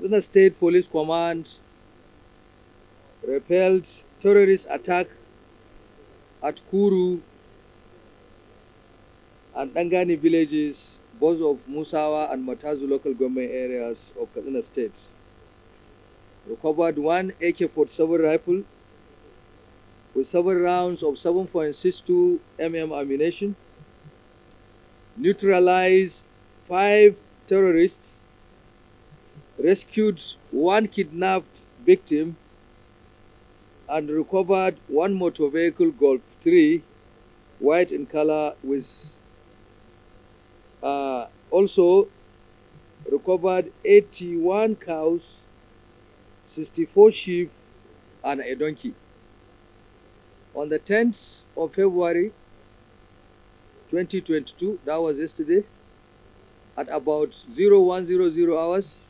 Katsina State Police Command repelled terrorist attack at Kuru and Dangani villages, both of Musawa and Matazu local government areas of Katsina State. Recovered one AK-47 rifle with 7 rounds of 7.62 mm ammunition, neutralized 5 terrorists, rescued 1 kidnapped victim, and recovered 1 motor vehicle Golf 3, white in color, with also recovered 81 cows, 64 sheep, and a donkey. On the 10th of February 2022, that was yesterday, at about 0100 hours,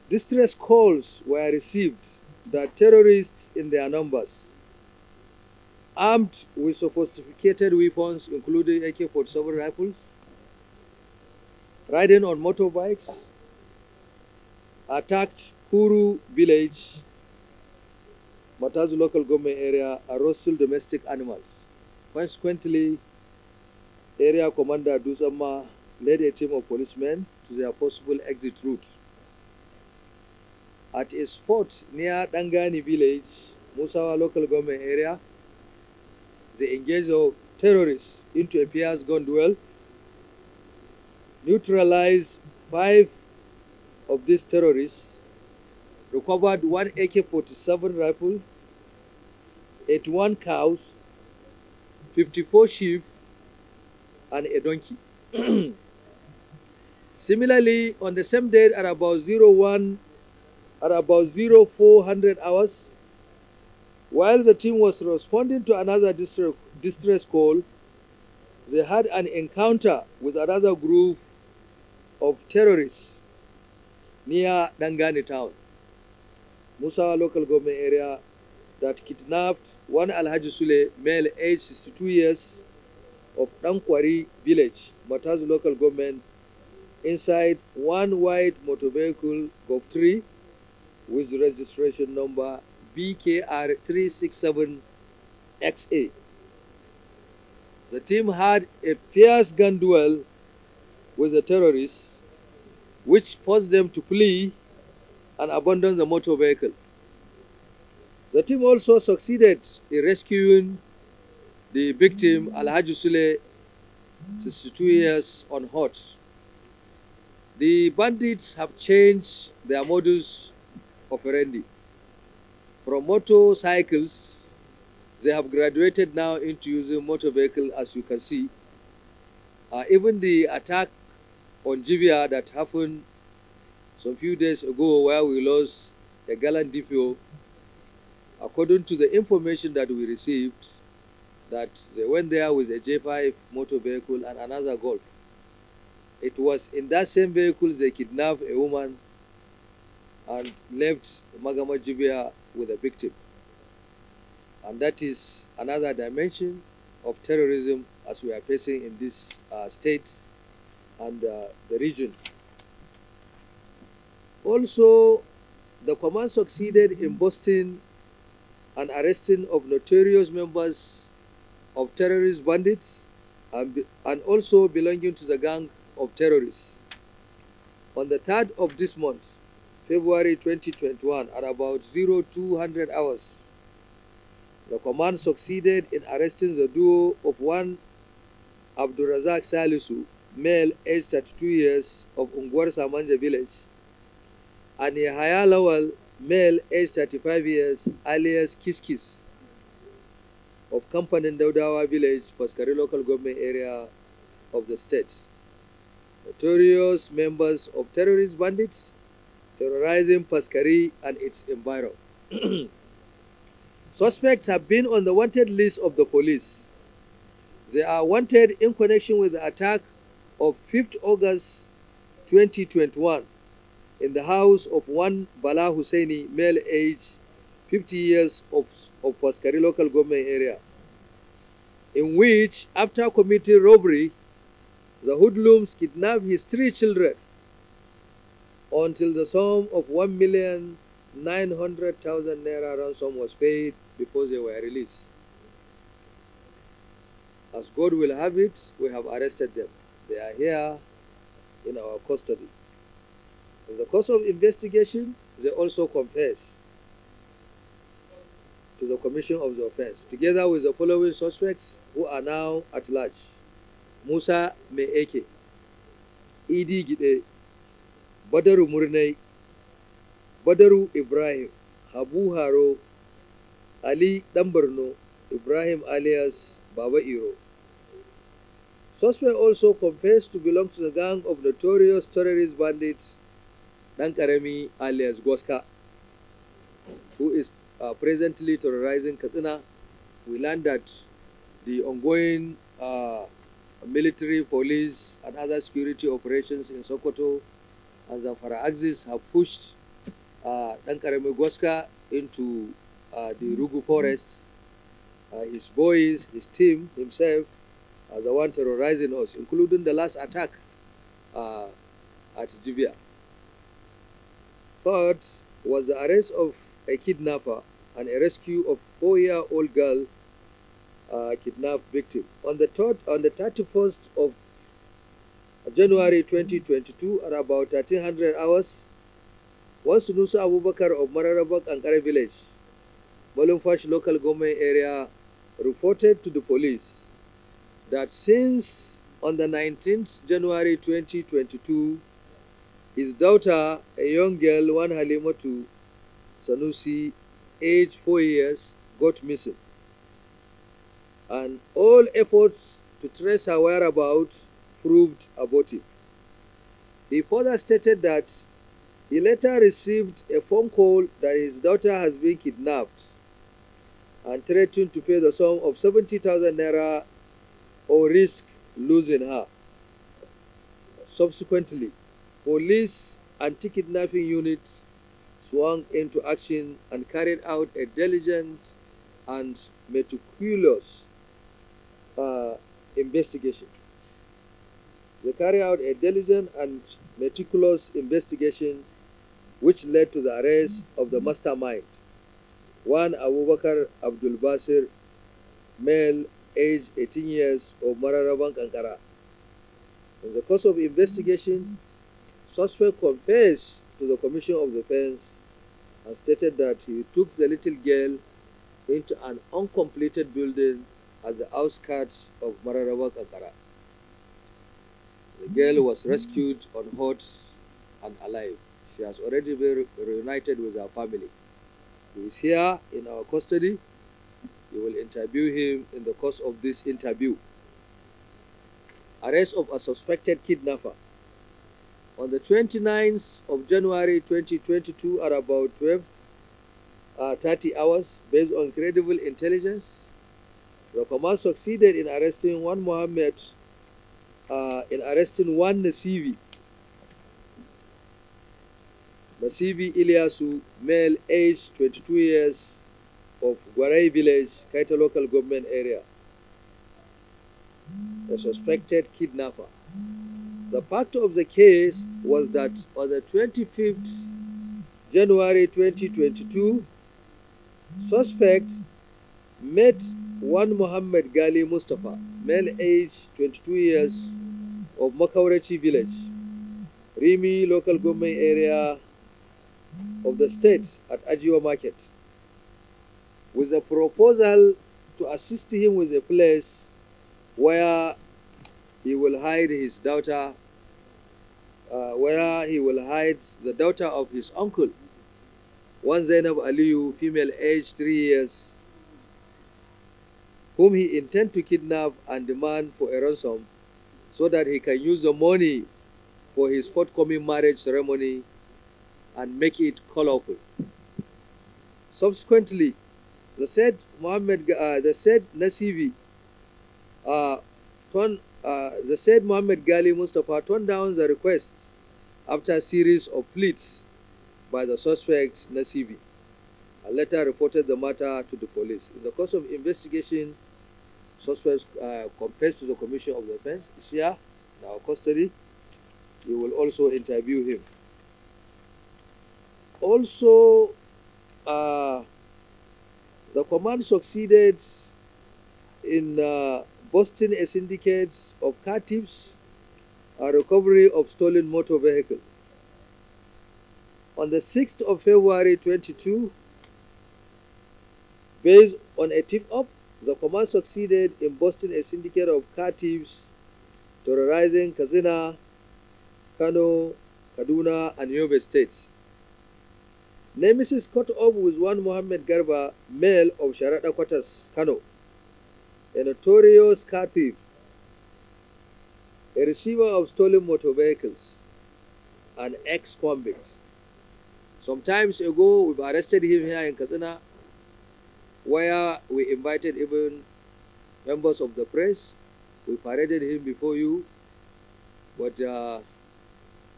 distress calls were received that terrorists in their numbers, armed with sophisticated weapons including AK-47 rifles, riding on motorbikes, attacked Kuru village, Matazu local government area, and roasted domestic animals. Consequently, area commander Dusama led a team of policemen to their possible exit route. At a spot near Dangani village, Musawa local government area, they engaged the terrorists into a fierce gun duel, neutralized 5 of these terrorists, recovered 1 AK-47 rifle, 81 cows, 54 sheep, and a donkey. Similarly, on the same day at about 0400 hours, while the team was responding to another distress call, they had an encounter with another group of terrorists near Dangani town, Musawa local government area, that kidnapped 1 Alhaji Sule, male, aged 62 years, of Dankwari village, Matazu local government, inside 1 white motor vehicle Golf 3 with registration number BKR 367XA. The team had a fierce gun duel with the terrorists, which forced them to flee and abandon the motor vehicle. The team also succeeded in rescuing the victim, Alhaji Sule, 62 years, on horse. The bandits have changed their modus operandi. From motorcycles, they have graduated now into using motor vehicle, as you can see. Even the attack on Jivia that happened some few days ago, where we lost a gallant DPO, according to the information that we received, that they went there with a J5 motor vehicle and another Golf. It was in that same vehicle they kidnapped a woman and left Magama Jibia with a victim. And that is another dimension of terrorism as we are facing in this state and the region. Also, the command succeeded in busting and arresting of notorious members of terrorist bandits and also belonging to the gang of terrorists. On the 3rd of this month, February 2021, at about 0200 hours, the command succeeded in arresting the duo of 1 Abdurazak Salisu, male, aged 32 years, of Ungwar Samanja village, and Yahaya Lawal, male, aged 35 years, alias Kiskis, of Kampanin Daudawa village, Paskari local government area of the state. Notorious members of terrorist bandits terrorizing Paskari and its environment. Suspects have been on the wanted list of the police. They are wanted in connection with the attack of 5th August 2021 in the house of 1 Bala Husseini, male, age 50 years, of Paskari local government area, in which, after committing robbery, the hoodlums kidnapped his 3 children until the sum of 1,900,000 naira ransom was paid before they were released. As God will have it, we have arrested them. They are here in our custody. In the course of investigation, they also confess to the commission of the offense, together with the following suspects who are now at large: Musa Meeke, Idi Gide, Badaru Murnai, Badaru Ibrahim, Habu Haro, Ali Dambarno, Ibrahim alias Baba Iro. Suspect also confessed to belong to the gang of notorious terrorist bandits Dankaremi alias Goska, who is presently terrorizing Katsina. We learned that the ongoing military, police, and other security operations in Sokoto and Zamfara axis have pushed Dankaremi Goska into the Rugu forest. His boys, his team, himself, are the one terrorizing us, including the last attack at Jibia. Third was the arrest of a kidnapper and a rescue of 4-year-old girl kidnapped victim. On the 31st of January 2022 at about 1300 hours, one Sunusa Abubakar of Mararabak Ankara village, Malumfash local government area, reported to the police that since on the 19th January 2022, his daughter, a young girl, one Halimatu Sanusi, aged 4 years, got missing. And all efforts to trace her whereabouts proved abortive. He further stated that he later received a phone call that his daughter has been kidnapped and threatened to pay the sum of 70,000 naira or risk losing her. Subsequently, police anti-kidnapping unit swung into action and carried out a diligent and meticulous investigation. They carried out a diligent and meticulous investigation which led to the arrest of the mastermind, one Abubakar Abdul Basir, male, age 18 years, of Mararabank, Ankara. In the course of investigation, suspect confessed to the commission of the offense and stated that he took the little girl into an uncompleted building at the outskirts of Mararabank, Ankara. The girl was rescued unhurt and alive. She has already been reunited with her family. He is here in our custody. We will interview him in the course of this interview. Arrest of a suspected kidnapper. On the 29th of January 2022 at about 12:30 hours, based on credible intelligence, the command succeeded in arresting one Nasivi. Nasivi Ilyasu, male, age 22 years, of Gwarai village, Kaita local government area, a suspected kidnapper. The fact of the case was that on the 25th January 2022, suspect met one Muhammad Gali Mustafa, male, age 22 years, of Makaurachi village, Rimi local government area of the state, at Ajiwa market, with a proposal to assist him with a place where he will hide his daughter, where he will hide the daughter of his uncle, one Zainab Aliyu, female, age 3 years, whom he intends to kidnap and demand for a ransom so that he can use the money for his forthcoming marriage ceremony and make it colorful. Subsequently, the said Nasivi, the said Muhammad Gali Mustafa turned down the request after a series of pleas by the suspect Nasivi, and later reported the matter to the police. In the course of investigation, suspect confessed to the commission of the offense. Is here in our custody. You will also interview him. Also, uh, the command succeeded in busting a syndicate of car thieves and recovery of stolen motor vehicle. On the 6th of February 22, based on a tip-off, the command succeeded in busting a syndicate of car thieves terrorizing Katsina, Kano, Kaduna, and Yobe states. Nemesis caught up with one Mohammed Garba, male of Sharada Quarters, Kano, a notorious car thief, a receiver of stolen motor vehicles, an ex-convict. Some times ago, we've arrested him here in Katsina, where we invited even members of the press. We paraded him before you, but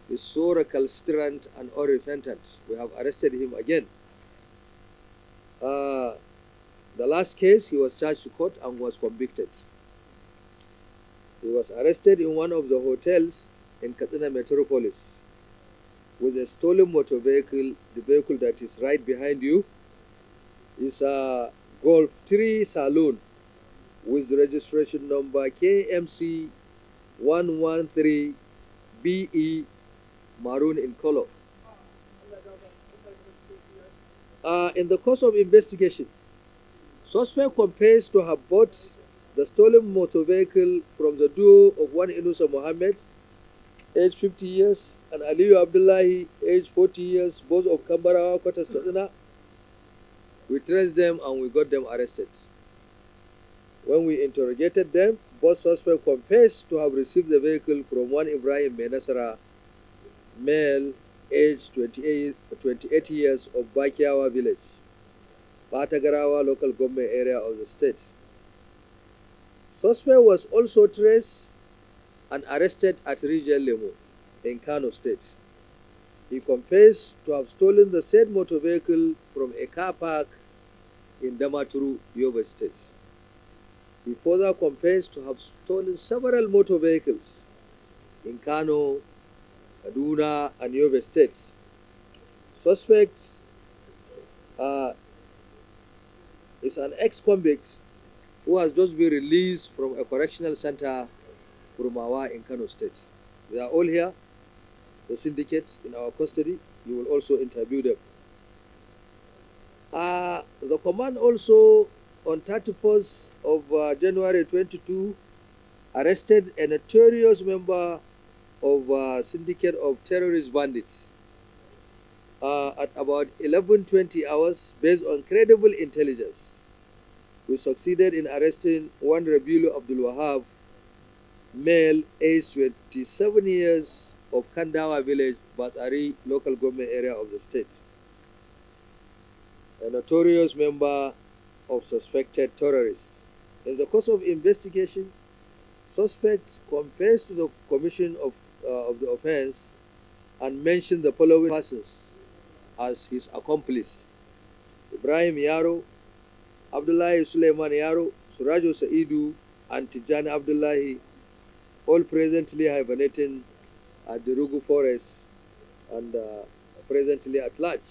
is so recalcitrant and unrepentant. We have arrested him again. The last case, he was charged to court and was convicted. He was arrested in one of the hotels in Katsina Metropolis with a stolen motor vehicle. The vehicle that is right behind you is a Golf 3 Saloon with registration number KMC 113BE, maroon in color. In the course of investigation, suspect confessed to have bought the stolen motor vehicle from the duo of one Inusa Mohammed, age 50 years, and Aliyu Abdullahi, age 40 years, both of Kambarawa, Quarters, Katsina. We traced them and we got them arrested. When we interrogated them, both suspects confessed to have received the vehicle from one Ibrahim Menasara, male, age 28 years, of Bakiawa village, Batagarawa local government area of the state. Suspect was also traced and arrested at Region Lemo in Kano State. He confessed to have stolen the said motor vehicle from a car park in Damaturu, Yobe State. He further confessed to have stolen several motor vehicles in Kano, Kaduna, and Yobe states. Suspect is an ex-convict who has just been released from a correctional center, Kurumawa, in Kano State. They are all here, the syndicates in our custody. You will also interview them. The command also, on 31st of January 22, arrested a notorious member of a syndicate of terrorist bandits. At about 11:20 hours, based on credible intelligence, we succeeded in arresting one Rabiulu Abdul Wahab, male, aged 27 years, of Kandawa village, Batari local government area of the state, a notorious member of suspected terrorists. In the course of investigation, suspect confessed to the commission of the offense and mentioned the following persons as his accomplice: Ibrahim Yaro, Abdullahi Suleiman Yaro, Surajo Saidu, and Tijani Abdullahi, all presently hibernating at the Rugu forest and presently at large.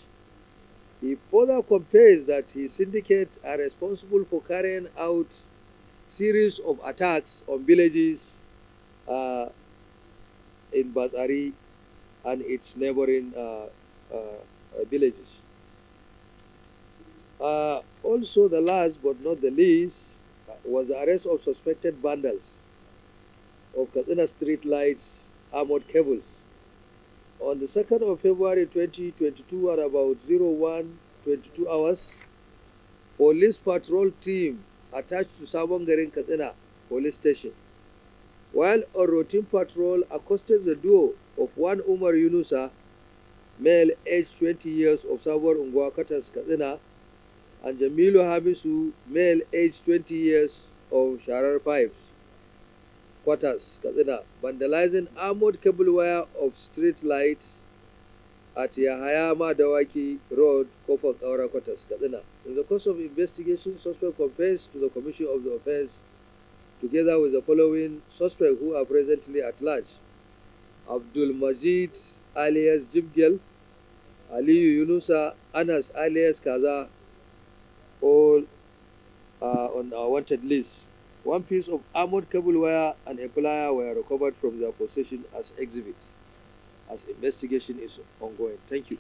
He further confessed that his syndicate are responsible for carrying out series of attacks on villages in Bazari and its neighboring villages. Also, the last but not the least was the arrest of suspected vandals of Katsina street lights, armored cables. On the 2nd of February 2022 at about 01:22 hours, police patrol team attached to Sabongarin Katsina police station, while on routine patrol, accosted the duo of one Umar Yunusa, male, aged 20 years, of Sabor Ungwa Quarters, Katsina, and Jamilu Hamisu, male, aged 20 years, of Sharar Fives, Quarters, Katsina, vandalizing armored cable wire of street lights at Yahayama Dawaki Road, Kofak Aura Quarters, Katsina. In the course of investigation, suspect confessed to the commission of the offense together with the following suspects who are presently at large: Abdul Majid alias Jibgel, Aliyu Yunusa, Anas alias Kaza, all are on our wanted list. One piece of armored cable wire and a plier were recovered from their possession as exhibits, as investigation is ongoing. Thank you.